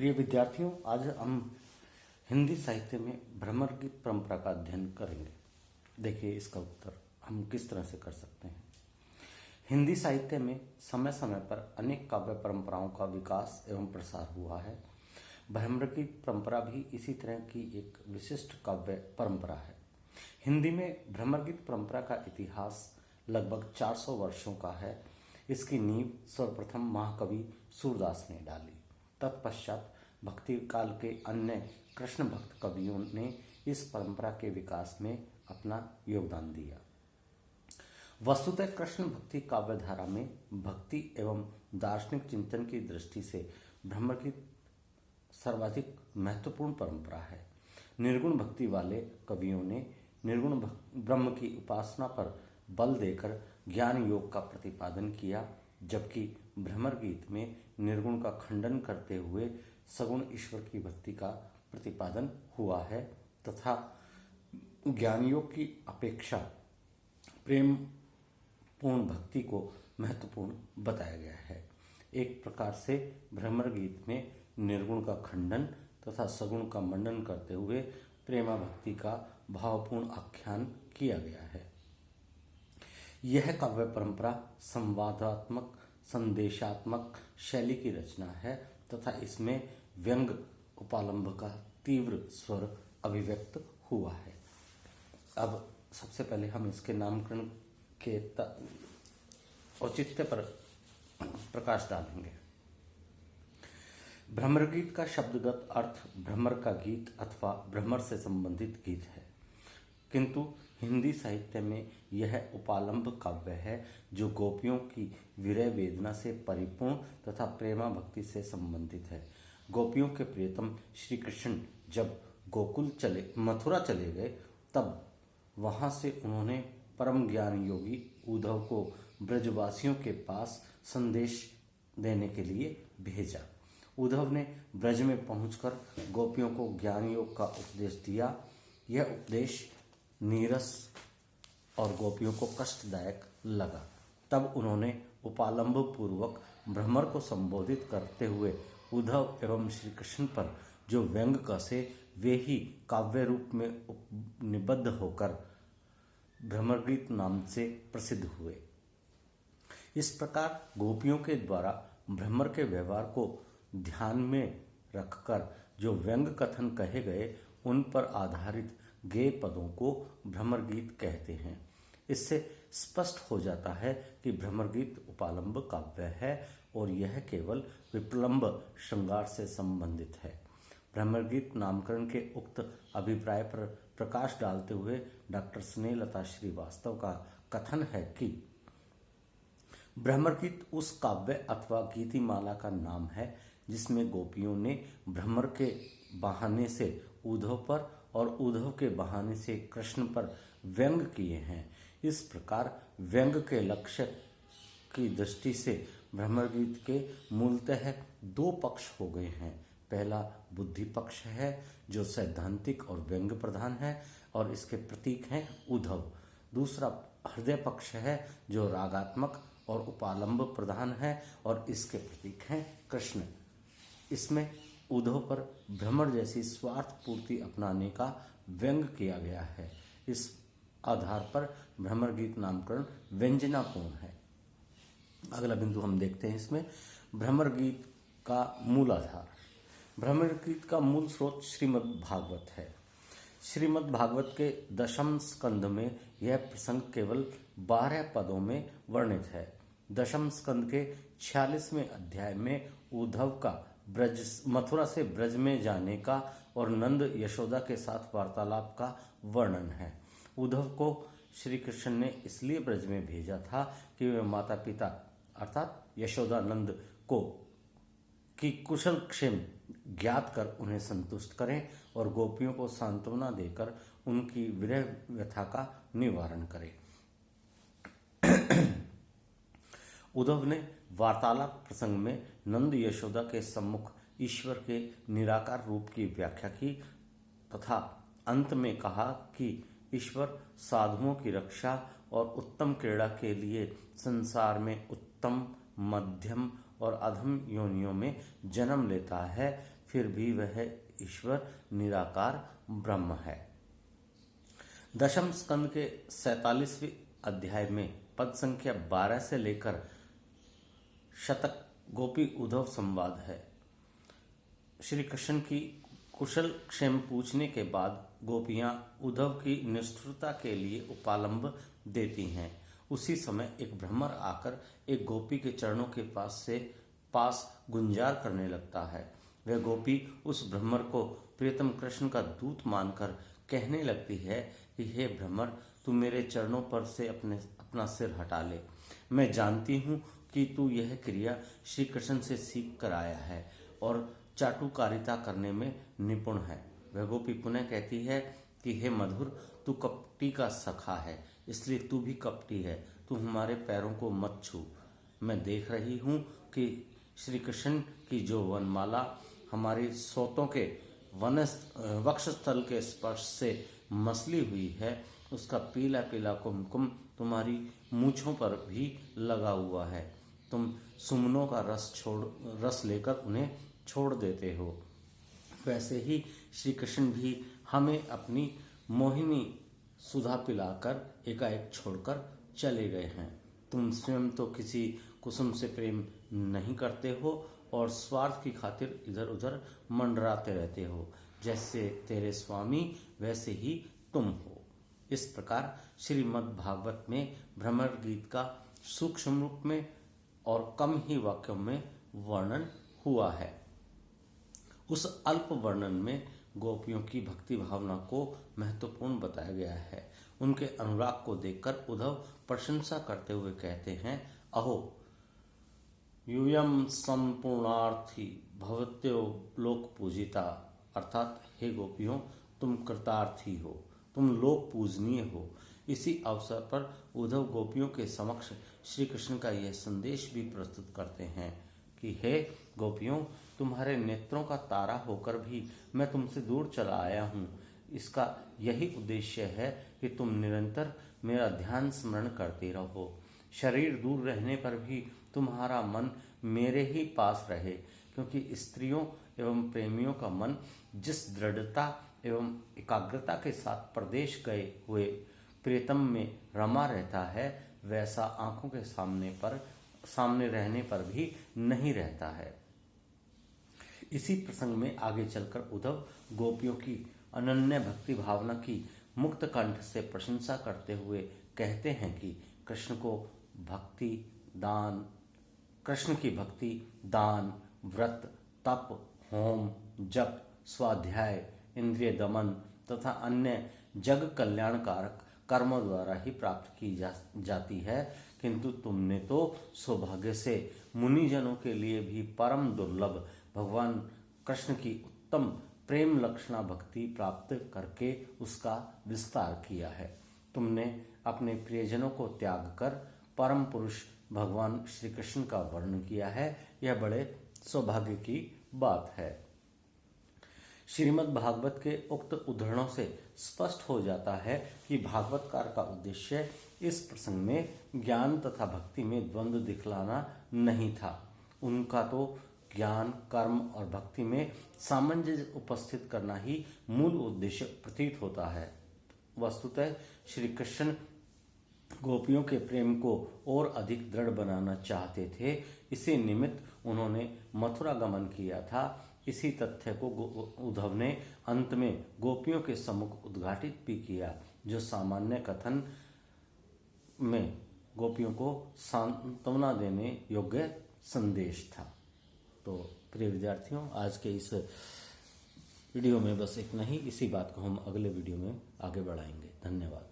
प्रिय विद्यार्थियों, आज हम हिंदी साहित्य में भ्रमर गीत परंपरा का अध्ययन करेंगे। देखिए, इसका उत्तर हम किस तरह से कर सकते हैं। हिंदी साहित्य में समय समय पर अनेक काव्य परंपराओं का विकास एवं प्रसार हुआ है। भ्रमर गीत परंपरा भी इसी तरह की एक विशिष्ट काव्य परंपरा है। हिंदी में भ्रमर गीत परंपरा का इतिहास लगभग 400 वर्षों का है। इसकी नींव सर्वप्रथम महाकवि सूरदास ने डाली। तत्पश्चात भक्ति काल के अन्य कृष्ण भक्त कवियों ने इस परंपरा के विकास में अपना योगदान दिया। वस्तुतः कृष्ण भक्ति काव्यधारा में भक्ति एवं दार्शनिक चिंतन की दृष्टि से भ्रमर गीत सर्वाधिक महत्वपूर्ण परंपरा है। निर्गुण भक्ति वाले कवियों ने निर्गुण ब्रह्म की उपासना पर बल देकर ज्ञान योग का प्रतिपादन किया, जबकि भ्रमर गीत में निर्गुण का खंडन करते हुए सगुण ईश्वर की भक्ति का प्रतिपादन हुआ है तथा ज्ञान योग की अपेक्षा प्रेम पूर्ण भक्ति को महत्वपूर्ण बताया गया है। एक प्रकार से भ्रमर गीत में निर्गुण का खंडन तथा सगुण का मंडन करते हुए प्रेमा भक्ति का भावपूर्ण आख्यान किया गया है। यह काव्य परंपरा संवादात्मक संदेशात्मक शैली की रचना है तथा इसमें व्यंग उपालंब का तीव्र स्वर अभिव्यक्त हुआ है। अब सबसे पहले हम इसके नामकरण के औचित्य पर प्रकाश डालेंगे। भ्रमर गीत का शब्दगत अर्थ भ्रमर का गीत अथवा भ्रमर से संबंधित गीत है, किंतु हिंदी साहित्य में यह उपालंब काव्य है जो गोपियों की विरह वेदना से परिपूर्ण तथा प्रेमा भक्ति से संबंधित है। गोपियों के प्रियतम श्री कृष्ण जब मथुरा चले गए, तब वहां से उन्होंने परम ज्ञान योगी उद्धव को ब्रजवासियों के पास संदेश देने के लिए भेजा। उद्धव ने ब्रज में पहुंचकर गोपियों को ज्ञान योग का उपदेश दिया। यह उपदेश नीरस और गोपियों को कष्टदायक लगा। तब उन्होंने उपालंब पूर्वक भ्रमर को संबोधित करते हुए उद्धव एवं श्री कृष्ण पर जो व्यंग कसे, वे ही काव्य रूप में निबद्ध होकर भ्रमर गीत नाम से प्रसिद्ध हुए। इस प्रकार गोपियों के द्वारा भ्रमर के व्यवहार को ध्यान में रखकर जो व्यंग कथन कहे गए, उन पर आधारित गेय पदों को भ्रमर गीत कहते हैं। इससे स्पष्ट हो जाता है कि भ्रमर गीत उपालंब काव्य है और यह केवल विप्लंब श्रृंगार से संबंधित है। भ्रमर गीत नामकरण के उक्त अभिप्राय पर प्रकाश डालते हुए डॉक्टर स्नेहलता श्रीवास्तव का कथन है कि भ्रमर गीत उस काव्य अथवा गीतिमाला का नाम है जिसमें गोपियों ने भ्रमर के बहाने से उद्धव पर और उद्धव के बहाने से कृष्ण पर व्यंग किए हैं। इस प्रकार व्यंग के लक्ष्य की दृष्टि से भ्रमर गीत के मूलतः दो पक्ष हो गए हैं। पहला बुद्धि पक्ष है जो सैद्धांतिक और व्यंग प्रधान है और इसके प्रतीक हैं उद्धव। दूसरा हृदय पक्ष है जो रागात्मक और उपालंब प्रधान है और इसके प्रतीक हैं कृष्ण। इसमें उद्धव पर भ्रमर जैसी स्वार्थ पूर्ति अपनाने का व्यंग किया गया है। इस आधार पर भ्रमर गीत नामकरण व्यंजनापूर्ण है। अगला बिंदु हम देखते हैं इसमें भ्रमर गीत का मूल आधार। भ्रमर गीत का मूल स्रोत श्रीमद् भागवत है। श्रीमद् भागवत के 10वें स्कंद में यह प्रसंग केवल 12 पदों में वर्णित है। 10वें स्कंद के 46वें अध्याय में उद्धव का मथुरा से ब्रज में जाने का और नंद यशोदा के साथ वार्तालाप का वर्णन है। उद्धव को श्री कृष्ण ने इसलिए ब्रज में भेजा था कि वे माता पिता अर्थात यशोदा नंद को की कुशल क्षेम ज्ञात कर उन्हें संतुष्ट करें और गोपियों को सांत्वना देकर उनकी विरह व्यथा का निवारण करें। उद्धव ने वार्तालाप प्रसंग में नंद यशोदा के सम्मुख ईश्वर के निराकार रूप की व्याख्या की तथा अंत में कहा कि ईश्वर साधुओं की रक्षा और उत्तम क्रीड़ा के लिए संसार में उत्तम, मध्यम और अधम योनियों में जन्म लेता है, फिर भी वह ईश्वर निराकार ब्रह्म है। दशम स्कंद के 47वें अध्याय में पद संख्या 12 से लेकर शतक गोपी उद्धव संवाद है। श्री कृष्ण की कुशल क्षेम पूछने के बाद गोपियां उद्धव की निष्ठुरता के लिए उपालंब देती हैं। उसी समय एक भ्रमर आकर एक गोपी के चरणों के पास गुंजार करने लगता है। वह गोपी उस भ्रमर को प्रियतम कृष्ण का दूत मानकर कहने लगती है कि हे भ्रमर, तू मेरे चरणों पर से अपना सिर हटा ले। मैं जानती हूँ कि तू यह क्रिया श्री कृष्ण से सीख कर आया है और चाटुकारिता करने में निपुण है। वह गोपी पुनः कहती है कि हे मधुर, तू कपटी का सखा है, इसलिए तू भी कपटी है। तू हमारे पैरों को मत छू। मैं देख रही हूँ कि श्री कृष्ण की जो वनमाला हमारी सोतों के वक्षस्थल के स्पर्श से मसली हुई है, उसका पीला पीला कुमकुम तुम्हारी मूछों पर भी लगा हुआ है। तुम सुमनों का रस लेकर उन्हें छोड़ देते हो। वैसे ही श्री कृष्ण भी हमें अपनी मोहिनी सुधा पिलाकर एकाएक छोड़कर चले गए हैं। तुम स्वयं तो किसी कुसुम से प्रेम नहीं करते हो और स्वार्थ की खातिर इधर उधर मंडराते रहते हो। जैसे तेरे स्वामी वैसे ही तुम हो। इस प्रकार श्रीमद् भागवत में भ्रमर गीत का सूक्ष्म रूप में और कम ही वाक्यों में वर्णन हुआ है। उस अल्प वर्णन में गोपियों की भक्ति भावना को महत्वपूर्ण बताया गया है। उनके अनुराग को देखकर उद्धव प्रशंसा करते हुए कहते हैं, अहो यूयम संपूर्णार्थी भवत्यो लोक पूजिता, अर्थात हे गोपियों, तुम कृतार्थी हो, तुम लोक पूजनीय हो। इसी अवसर पर उद्धव गोपियों के समक्ष श्री कृष्ण का यह संदेश भी प्रस्तुत करते हैं कि हे गोपियों, तुम्हारे नेत्रों का तारा होकर भी मैं तुमसे दूर चला आया हूँ। इसका यही उद्देश्य है कि तुम निरंतर मेरा ध्यान स्मरण करते रहो। शरीर दूर रहने पर भी तुम्हारा मन मेरे ही पास रहे, क्योंकि स्त्रियों एवं प्रेमियों का मन जिस दृढ़ता एवं एकाग्रता के साथ प्रदेश गए हुए प्रियतम में रमा रहता है, वैसा आंखों के सामने रहने पर भी नहीं रहता है। इसी प्रसंग में आगे चलकर उद्धव गोपियों की अनन्य भक्ति भावना की मुक्त कंठ से प्रशंसा करते हुए कहते हैं कि कृष्ण की भक्ति दान, व्रत, तप, होम, जप, स्वाध्याय, इंद्रिय दमन तथा अन्य जग कल्याणकारक कर्मों द्वारा ही प्राप्त की जाती है, किंतु तुमने तो सौभाग्य से मुनिजनों के लिए भी परम दुर्लभ भगवान कृष्ण की उत्तम प्रेम लक्षणा भक्ति प्राप्त करके उसका विस्तार किया है। तुमने अपने प्रियजनों को त्याग कर परम पुरुष भगवान श्री कृष्ण का वर्णन किया है। यह बड़े सौभाग्य की बात है। श्रीमद् भागवत के उक्त उद्धरणों से स्पष्ट हो जाता है कि भागवतकार का उद्देश्य इस प्रसंग में ज्ञान तथा भक्ति में द्वंद्व दिखलाना नहीं था। उनका तो ज्ञान, कर्म और भक्ति में सामंजस्य उपस्थित करना ही मूल उद्देश्य प्रतीत होता है। वस्तुतः श्री कृष्ण गोपियों के प्रेम को और अधिक दृढ़ बनाना चाहते थे। इसी निमित्त उन्होंने मथुरा गमन किया था। इसी तथ्य को उद्धव ने अंत में गोपियों के सम्मुख उद्घाटित भी किया, जो सामान्य कथन में गोपियों को सांत्वना देने योग्य संदेश था। तो प्रिय विद्यार्थियों, आज के इस वीडियो में बस इतना ही। इसी बात को हम अगले वीडियो में आगे बढ़ाएंगे। धन्यवाद।